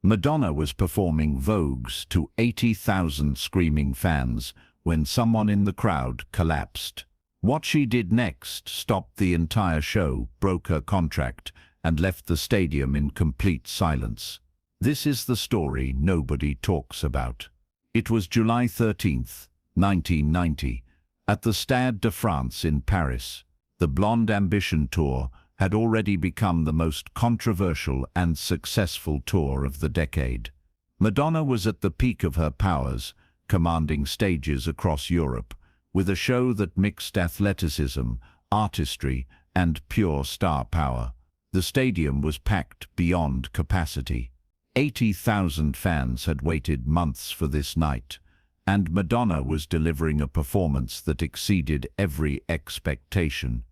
Madonna was performing Vogues to 80,000 screaming fans when someone in the crowd collapsed. What she did next stopped the entire show, broke her contract, and left the stadium in complete silence. This is the story nobody talks about. It was July 13th, 1990, at the Stade de France in Paris. The Blond Ambition Tour had already become the most controversial and successful tour of the decade. Madonna was at the peak of her powers, commanding stages across Europe, with a show that mixed athleticism, artistry, and pure star power. The stadium was packed beyond capacity. 80,000 fans had waited months for this night, and Madonna was delivering a performance that exceeded every expectation.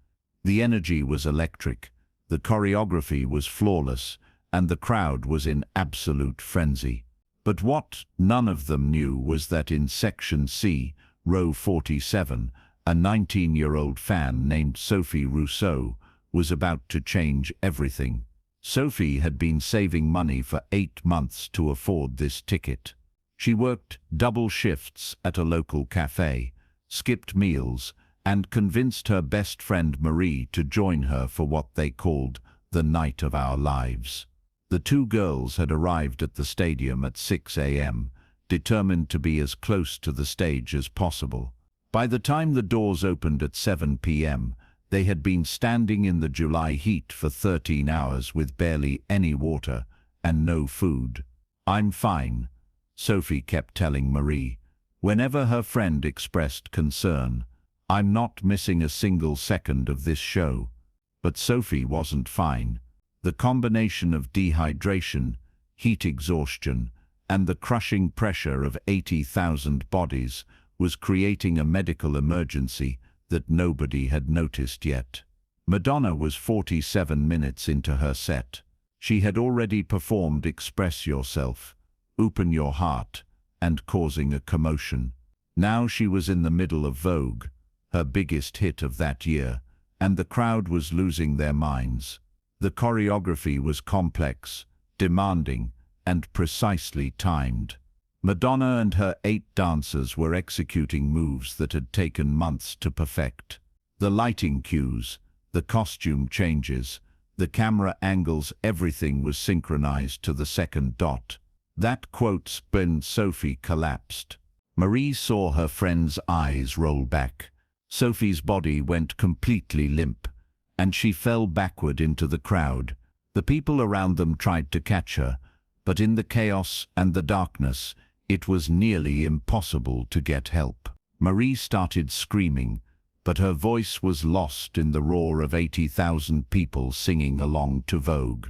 The energy was electric, the choreography was flawless, and the crowd was in absolute frenzy. But what none of them knew was that in Section C, row 47, a 19-year-old fan named Sophie Rousseau was about to change everything. Sophie had been saving money for 8 months to afford this ticket. She worked double shifts at a local cafe, skipped meals, and convinced her best friend Marie to join her for what they called the night of our lives. The two girls had arrived at the stadium at 6 a.m., determined to be as close to the stage as possible. By the time the doors opened at 7 p.m., they had been standing in the July heat for 13 hours with barely any water and no food. "I'm fine," Sophie kept telling Marie. Whenever her friend expressed concern, "I'm not missing a single second of this show." But Sophie wasn't fine. The combination of dehydration, heat exhaustion, and the crushing pressure of 80,000 bodies was creating a medical emergency that nobody had noticed yet. Madonna was 47 minutes into her set. She had already performed Express Yourself, Open Your Heart, and causing a commotion. Now she was in the middle of Vogue, her biggest hit of that year, and the crowd was losing their minds. The choreography was complex, demanding, and precisely timed. Madonna and her 8 dancers were executing moves that had taken months to perfect. The lighting cues, the costume changes, the camera angles, everything was synchronized to the second dot. That quote when Sophie collapsed. Marie saw her friend's eyes roll back. Sophie's body went completely limp, and she fell backward into the crowd. The people around them tried to catch her, but in the chaos and the darkness, it was nearly impossible to get help. Marie started screaming, but her voice was lost in the roar of 80,000 people singing along to Vogue.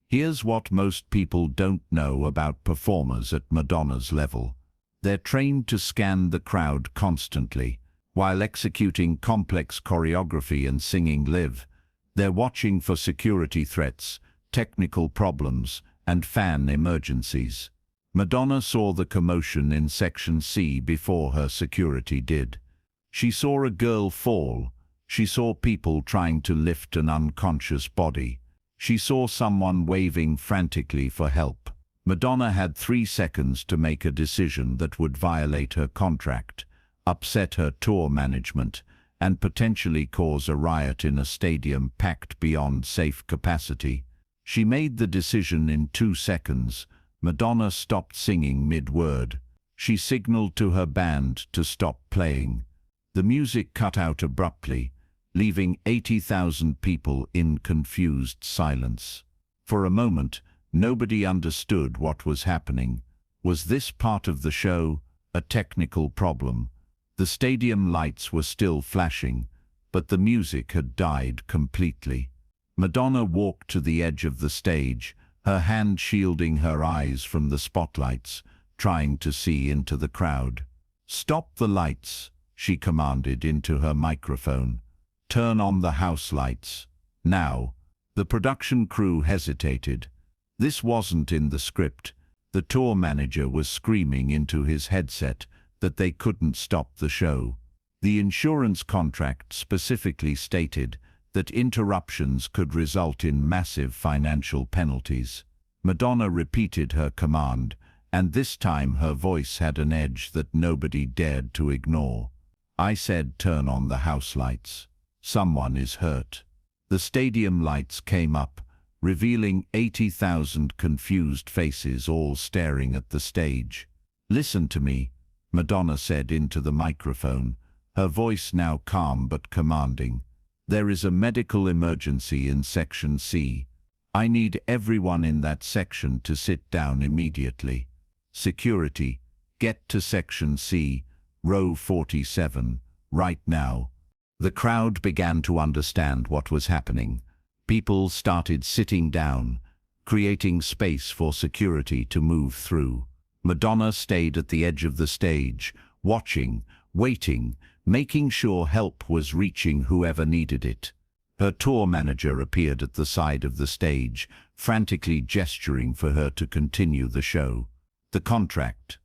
Here's what most people don't know about performers at Madonna's level. They're trained to scan the crowd constantly. While executing complex choreography and singing live, they're watching for security threats, technical problems, and fan emergencies. Madonna saw the commotion in Section C before her security did. She saw a girl fall. She saw people trying to lift an unconscious body. She saw someone waving frantically for help. Madonna had 3 seconds to make a decision that would violate her contract, upset her tour management, and potentially cause a riot in a stadium packed beyond safe capacity. She made the decision in 2 seconds. Madonna stopped singing mid-word. She signaled to her band to stop playing. The music cut out abruptly, leaving 80,000 people in confused silence. For a moment, nobody understood what was happening. Was this part of the show, a technical problem? The stadium lights were still flashing, but the music had died completely. Madonna walked to the edge of the stage, her hand shielding her eyes from the spotlights, trying to see into the crowd. "Stop the lights," she commanded into her microphone. "Turn on the house lights. Now." The production crew hesitated. This wasn't in the script. The tour manager was screaming into his headset that they couldn't stop the show. The insurance contract specifically stated that interruptions could result in massive financial penalties. Madonna repeated her command, and this time her voice had an edge that nobody dared to ignore. I said, "Turn on the house lights. Someone is hurt." The stadium lights came up, revealing 80,000 confused faces all staring at the stage. "Listen to me," Madonna said into the microphone, her voice now calm but commanding. "There is a medical emergency in Section C. I need everyone in that section to sit down immediately. Security, get to Section C, row 47, right now." The crowd began to understand what was happening. People started sitting down, creating space for security to move through. Madonna stayed at the edge of the stage, watching, waiting, making sure help was reaching whoever needed it. Her tour manager appeared at the side of the stage, frantically gesturing for her to continue the show. The contract,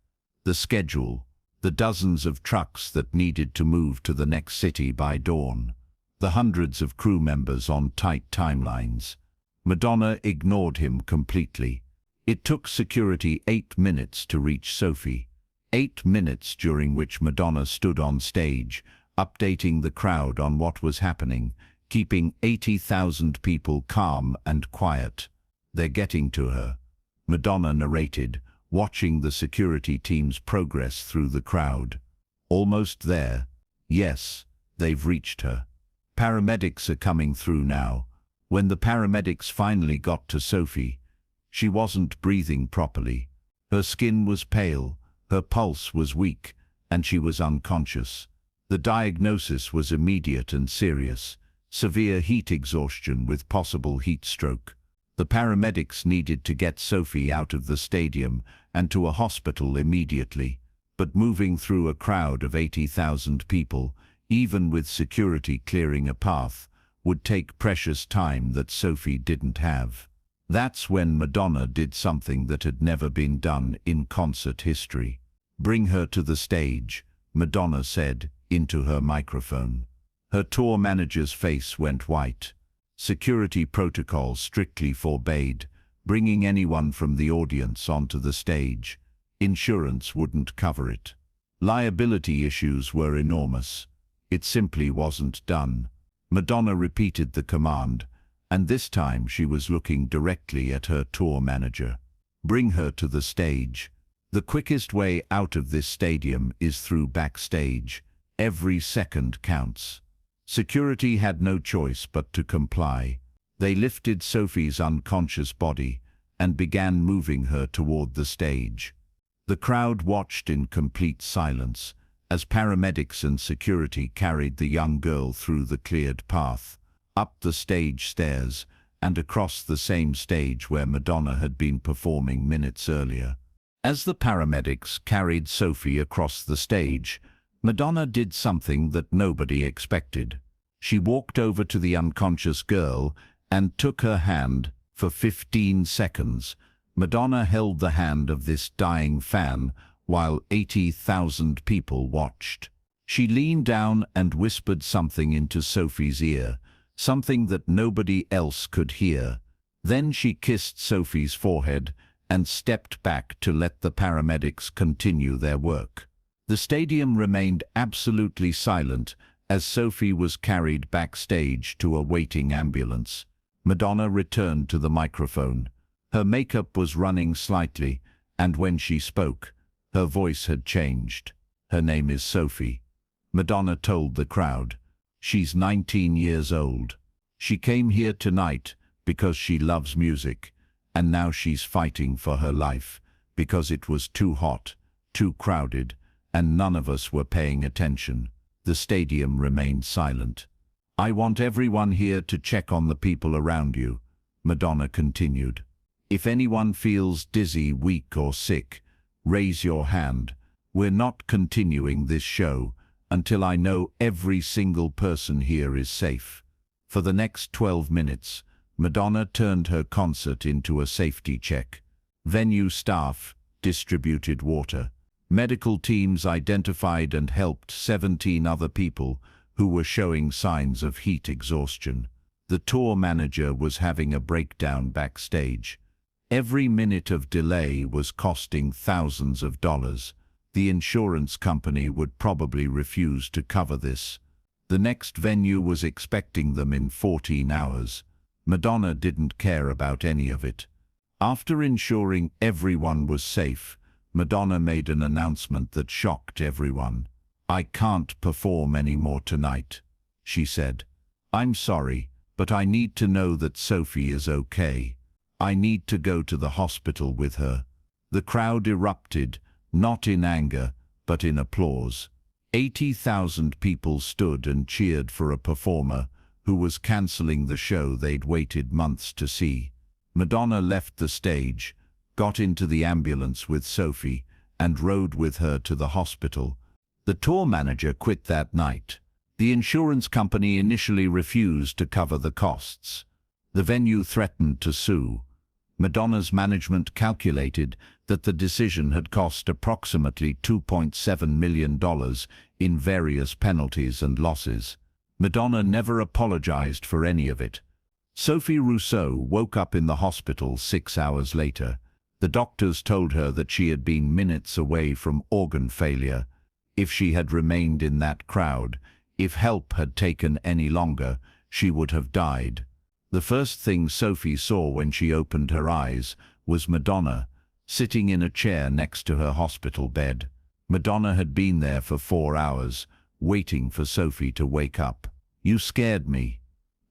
the schedule, the dozens of trucks that needed to move to the next city by dawn, the hundreds of crew members on tight timelines. Madonna ignored him completely. It took security 8 minutes to reach Sophie. 8 minutes during which Madonna stood on stage, updating the crowd on what was happening, keeping 80,000 people calm and quiet. "They're getting to her," Madonna narrated, watching the security team's progress through the crowd. "Almost there. Yes, they've reached her. Paramedics are coming through now." When the paramedics finally got to Sophie, she wasn't breathing properly. Her skin was pale, her pulse was weak, and she was unconscious. The diagnosis was immediate and serious: severe heat exhaustion with possible heat stroke. The paramedics needed to get Sophie out of the stadium and to a hospital immediately, but moving through a crowd of 80,000 people, even with security clearing a path, would take precious time that Sophie didn't have. That's when Madonna did something that had never been done in concert history. "Bring her to the stage," Madonna said into her microphone. Her tour manager's face went white. Security protocol strictly forbade bringing anyone from the audience onto the stage. Insurance wouldn't cover it. Liability issues were enormous. It simply wasn't done. Madonna repeated the command, and this time she was looking directly at her tour manager. "Bring her to the stage. The quickest way out of this stadium is through backstage. Every second counts." Security had no choice but to comply. They lifted Sophie's unconscious body and began moving her toward the stage. The crowd watched in complete silence as paramedics and security carried the young girl through the cleared path, up the stage stairs, and across the same stage where Madonna had been performing minutes earlier. As the paramedics carried Sophie across the stage, Madonna did something that nobody expected. She walked over to the unconscious girl and took her hand. For 15 seconds, Madonna held the hand of this dying fan while 80,000 people watched. She leaned down and whispered something into Sophie's ear, something that nobody else could hear. Then she kissed Sophie's forehead and stepped back to let the paramedics continue their work. The stadium remained absolutely silent as Sophie was carried backstage to a waiting ambulance. Madonna returned to the microphone. Her makeup was running slightly, and when she spoke, her voice had changed. "Her name is Sophie," Madonna told the crowd. "She's 19 years old. She came here tonight because she loves music, and now she's fighting for her life because it was too hot, too crowded, and none of us were paying attention." The stadium remained silent. "I want everyone here to check on the people around you," Madonna continued. "If anyone feels dizzy, weak, or sick, raise your hand. We're not continuing this show until I know every single person here is safe." For the next 12 minutes, Madonna turned her concert into a safety check. Venue staff distributed water. Medical teams identified and helped 17 other people who were showing signs of heat exhaustion. The tour manager was having a breakdown backstage. Every minute of delay was costing thousands of dollars. The insurance company would probably refuse to cover this. The next venue was expecting them in 14 hours. Madonna didn't care about any of it. After ensuring everyone was safe, Madonna made an announcement that shocked everyone. "I can't perform anymore tonight," she said. "I'm sorry, but I need to know that Sophie is okay. I need to go to the hospital with her." The crowd erupted, not in anger, but in applause. 80,000 people stood and cheered for a performer who was cancelling the show they'd waited months to see. Madonna left the stage, got into the ambulance with Sophie, and rode with her to the hospital. The tour manager quit that night. The insurance company initially refused to cover the costs. The venue threatened to sue. Madonna's management calculated that the decision had cost approximately $2.7 million in various penalties and losses. Madonna never apologized for any of it. Sophie Rousseau woke up in the hospital 6 hours later. The doctors told her that she had been minutes away from organ failure. If she had remained in that crowd, if help had taken any longer, she would have died. The first thing Sophie saw when she opened her eyes was Madonna, sitting in a chair next to her hospital bed. Madonna had been there for 4 hours, waiting for Sophie to wake up. "You scared me,"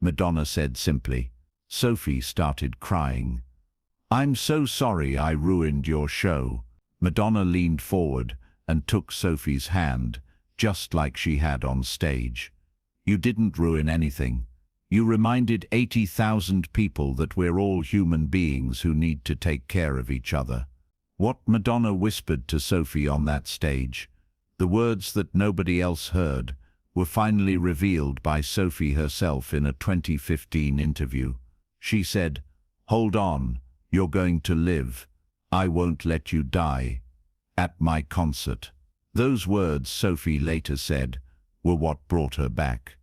Madonna said simply. Sophie started crying. "I'm so sorry I ruined your show." Madonna leaned forward and took Sophie's hand, just like she had on stage. "You didn't ruin anything. You reminded 80,000 people that we're all human beings who need to take care of each other." What Madonna whispered to Sophie on that stage, the words that nobody else heard, were finally revealed by Sophie herself in a 2015 interview. She said, "Hold on, you're going to live. I won't let you die. At my concert." Those words, Sophie later said, were what brought her back.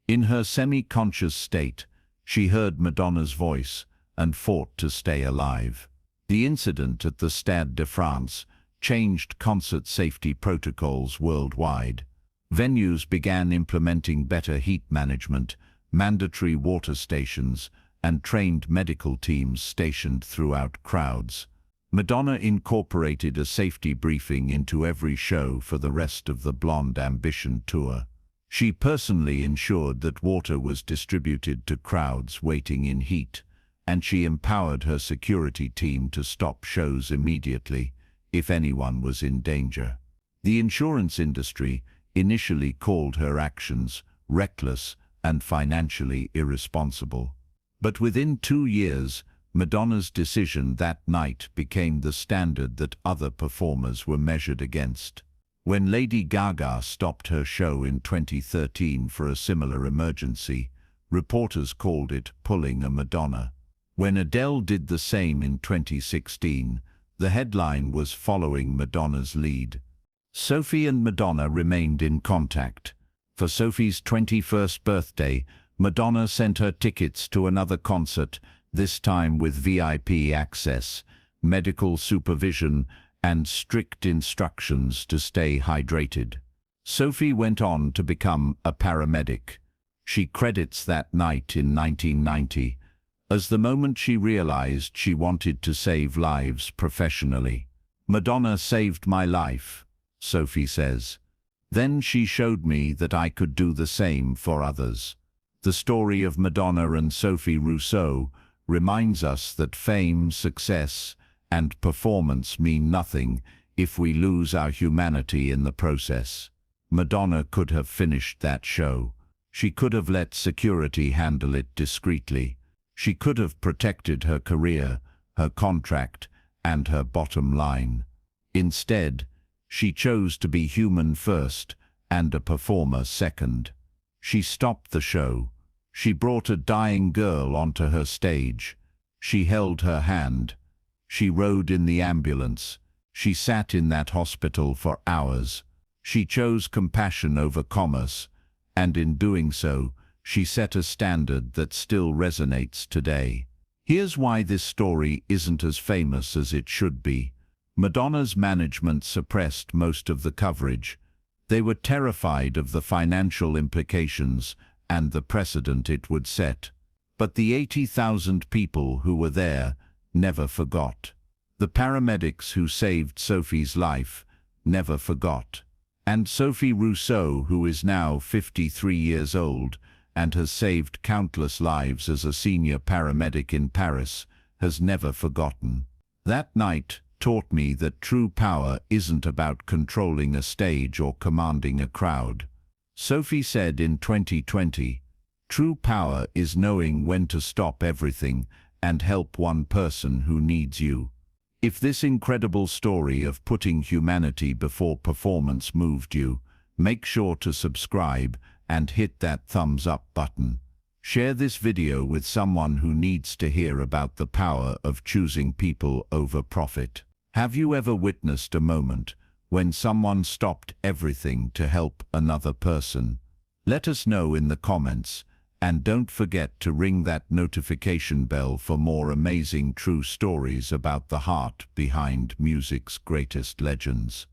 In her semi-conscious state, she heard Madonna's voice and fought to stay alive. The incident at the Stade de France changed concert safety protocols worldwide. Venues began implementing better heat management, mandatory water stations, and trained medical teams stationed throughout crowds. Madonna incorporated a safety briefing into every show for the rest of the Blond Ambition Tour. She personally ensured that water was distributed to crowds waiting in heat, and she empowered her security team to stop shows immediately if anyone was in danger. The insurance industry initially called her actions reckless and financially irresponsible. But within 2 years, Madonna's decision that night became the standard that other performers were measured against. When Lady Gaga stopped her show in 2013 for a similar emergency, reporters called it pulling a Madonna. When Adele did the same in 2016, the headline was following Madonna's lead. Sophie and Madonna remained in contact. For Sophie's 21st birthday, Madonna sent her tickets to another concert, this time with VIP access, medical supervision, and strict instructions to stay hydrated. Sophie went on to become a paramedic. She credits that night in 1990 as the moment she realized she wanted to save lives professionally. "Madonna saved my life," Sophie says. "Then she showed me that I could do the same for others." The story of Madonna and Sophie Rousseau reminds us that fame, success, and performance mean nothing if we lose our humanity in the process. Madonna could have finished that show. She could have let security handle it discreetly. She could have protected her career, her contract, and her bottom line. Instead, she chose to be human first and a performer second. She stopped the show. She brought a dying girl onto her stage. She held her hand. She rode in the ambulance. She sat in that hospital for hours. She chose compassion over commerce, and in doing so, she set a standard that still resonates today. Here's why this story isn't as famous as it should be. Madonna's management suppressed most of the coverage. They were terrified of the financial implications and the precedent it would set. But the 80,000 people who were there never forgot. The paramedics who saved Sophie's life never forgot. And Sophie Rousseau, who is now 53 years old and has saved countless lives as a senior paramedic in Paris, has never forgotten. That night taught me that true power isn't about controlling a stage or commanding a crowd. Sophie said in 2020, "True power is knowing when to stop everything and help one person who needs you." If this incredible story of putting humanity before performance moved you, make sure to subscribe and hit that thumbs up button. Share this video with someone who needs to hear about the power of choosing people over profit. Have you ever witnessed a moment when someone stopped everything to help another person? Let us know in the comments, and don't forget to ring that notification bell for more amazing true stories about the heart behind music's greatest legends.